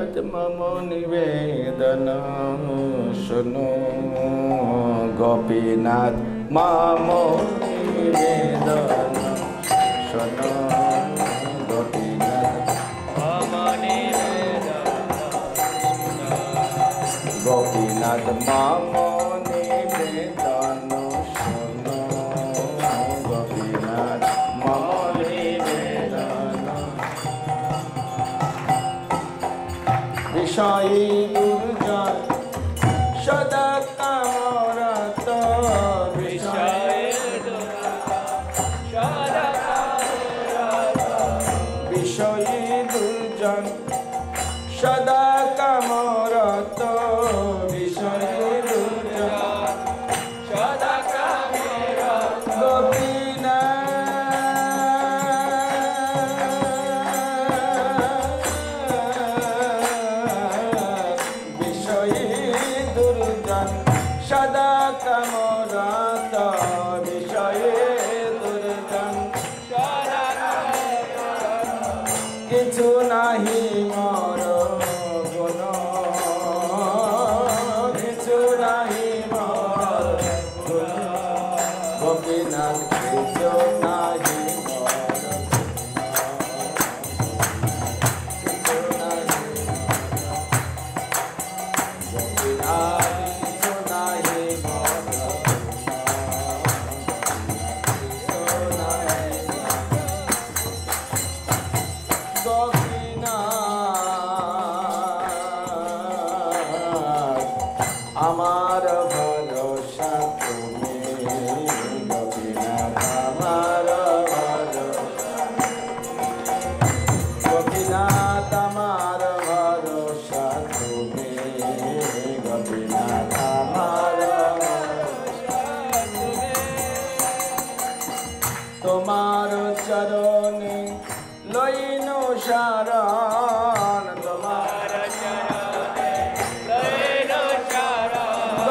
গোপীনাথ মম নিবেদন শোনো গোপীনাথ মম নিবেদন শোনো গোপীনাথ মম নিবেদন গোপীনাথ মম নিবেদন শোনো গোপীনাথ মম নিবেদন বিষয়ী দুর্জন সদা কামরত বিষয়ী দুর্জন সদা কামরত বিষয়ী দুর্জন সদা কামরত সদা কামরত বিষয়ে দুর্জন সদা কিছু নাহি মর গুণ কিছু নাহি মর গুণ গোপীনাথ কিছু নাহি মর কিছু নাহি গোপীনাথ আমার ভরসা তুমি গোপীনাথ আমার ভরসা গোপীনাথ আমার ভরসা তুমি গোপীনাথ আমার তোমার চরণে লইন শরণ তোমার চরণে লইন শরণ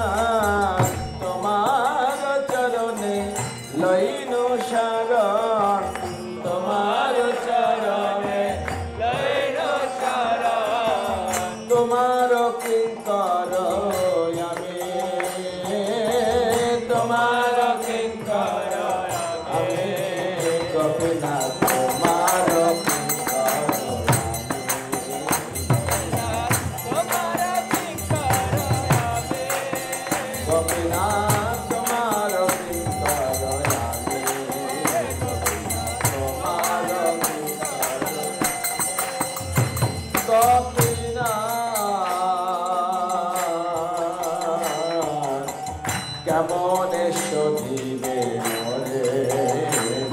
গোপীনাথ তোমার চরণে লইন শরণ তোমার চরণে লইন শরণ তোমার কিঙ্কর আমি তোমার কিঙ্কর আমি গোপীনাথ তোমার গোপীনাথ তোমার কিঙ্কর আমি তোমার গোপীনাথ কেমন শোধিবে মোরে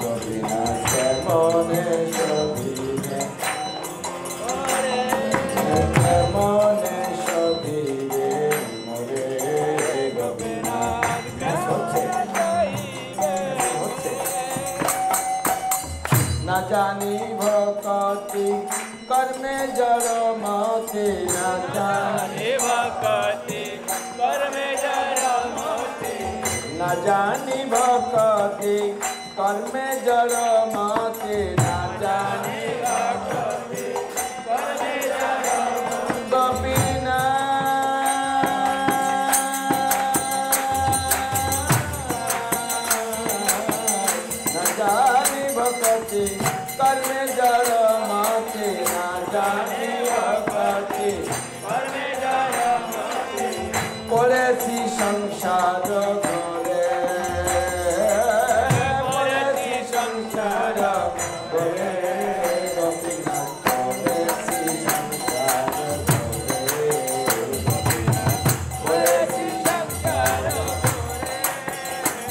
গোপীনাথ কেমন শোধিবে কেমন শোধিবে মোরে গোপীনাথ না জানি ভক্তি কর্মে জড় মতি না জানি ভক্তি কর্মে জড় মতি না জানি ভক্তি কর্মে জড় মতি না জানি ভক্তি কর্মে জড় গোপীনাথ না জানি ভক্তি কর্মে জড় মতি না জানি ভক্তি কর্মে জড় মতি পড়েছি সংসার ঘরে পড়েছি সংসার ঘরে গোপীনাথ পড়েছি সংসার ঘরে পড়েছি সংসার ঘরে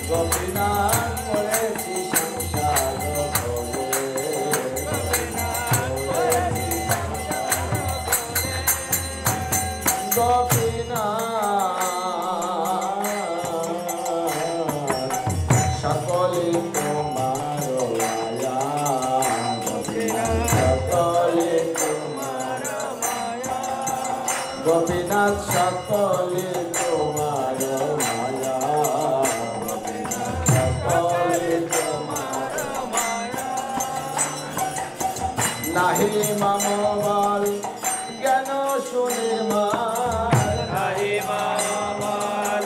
গোপীনাথ পড়েছি সংসার গোপীনাথ সকলে তোমার মায়া গোপীনাথ সকলে তোমার মায়া গোপীনাথ সকলে তোমার মায়া গোপীনাথ সকলে নাহি মামবল জ্ঞান সুনির্মল নাহি মামবল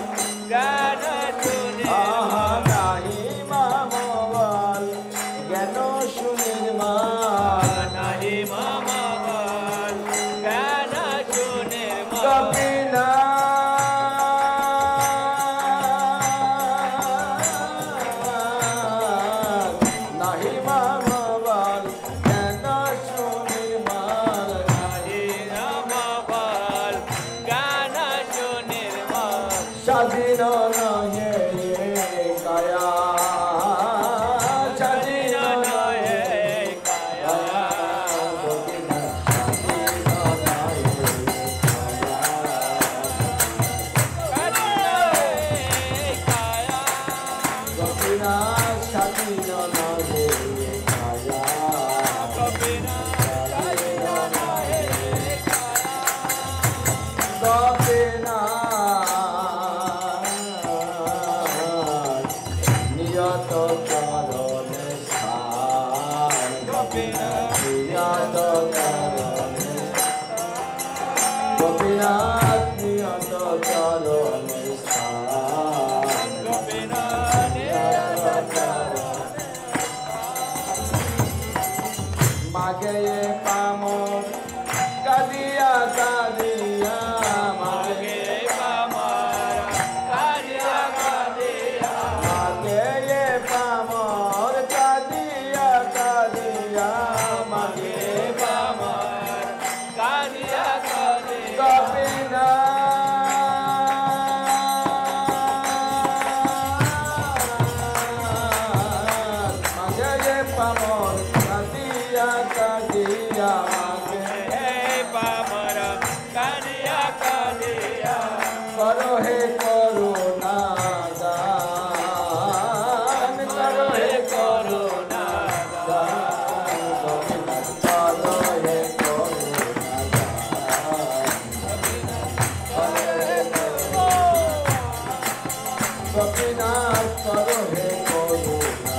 জ্ঞান সুনির্মল নাহি মামবল জ্ঞান সুনির্মল নাহি মামবল জ্ঞান সুনির্মল স্বাধীন নহে কায়া স্বাধীন নহে কায়া গোপীনাথ স্বাধীন নহে কায়া নিয়ত চরণে স্থান নিয়ত চরণে গোপীনাথ নিয়ত চরণে স্থান মাগে পাম কাদিয়া কাদিয়া মাগে পামর কাদিয়া কাদিয়া মাগে পামর কাদিয়া কাদিয়া গোপীনাথ মাগে পামর কাদিয়া কাদিয়া মাগে পামর কাদিয়া কাদিয়া করো হে করুণা দান করো হে করুণা দান করো হে করুণা দান গোপীনাথ করো হে করুণা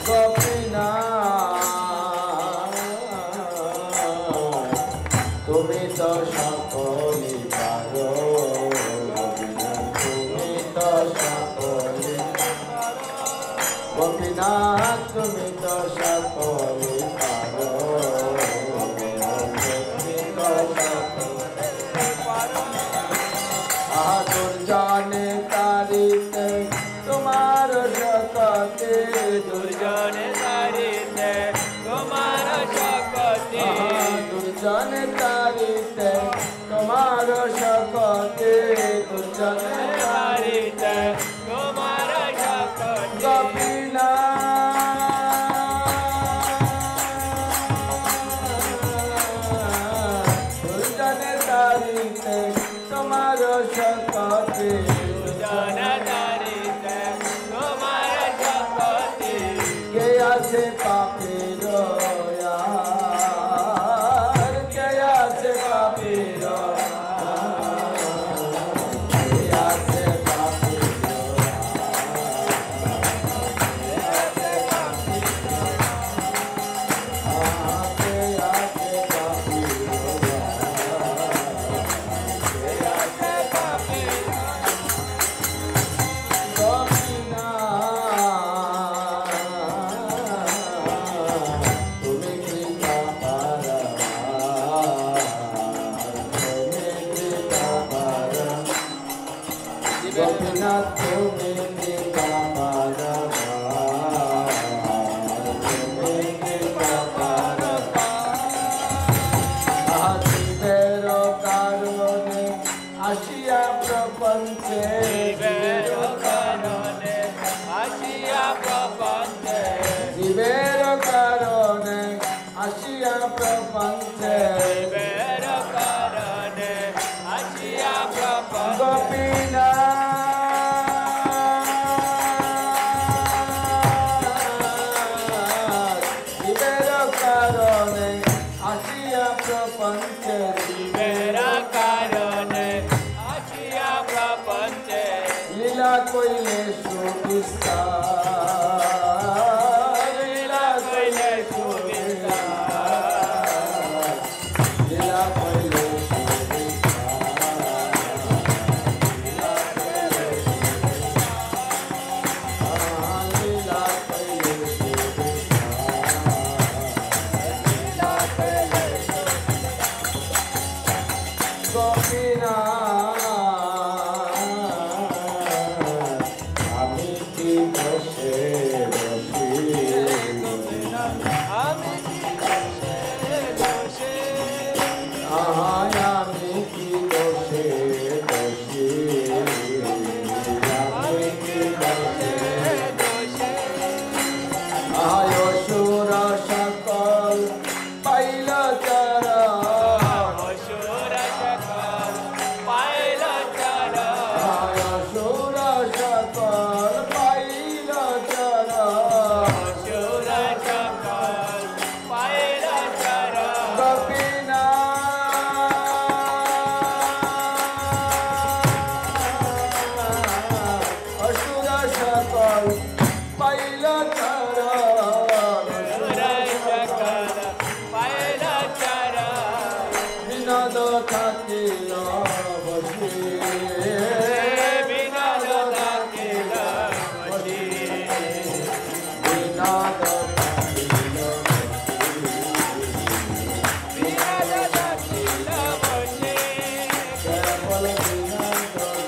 গোপীনাথ তুমি তো সকলি পারো তুমি তো সকলি গোপীনাথ তুমি তো সকলি পারো দুর্জনে তারিতে তোমার শকতে দুর্জনে তারিতে তোমার শকতি দুর্জনে তারিতে তোমার শকতে দুর্জনে তারিতে তোমার শকতি গোপীনাথ দুর্জনে তারিতে তোমার শকতে দুর্জনে তারিতে তোমার শকতি কে আছে পাপের আর কে আছে পাপের কে আছে পাপের গোপীনাথ তুমি শিবের কারণে আসিয়া প্রপঞ্চে জীবের কারণে আসিয়া প্রপঞ্চে জীবের কারণে আসিয়া প্রপঞ্চে জীবের কারণে আসিয়া প্রপঞ্চে গোপীনাথ জীবের কারণে আসিয়া প্রপঞ্চে জীবের কারণে আসিয়া প্রপঞ্চে লীলা কইলে সুখ বিস্তার লীলা কইলে সুবিস্তার লীলা কইলে আমি কি বসে বসি আমি কি দোষে আমি কি বসে বসি আমি কি বসে দোষে অসুর সকল পাইল তারা অসুর সকল পাইল তারা অসুর সকল পাইল তারা অসুর সকল পাইল তারা কপিনা অসুর সকল পাইল তারা অসুর সকল পাইল তারা বিনোদ থাকিল বসে বিনোদ থাকিল বসি বিনোদ থাকিল বিনোদ থাকিল বসি কেবল বিনোদ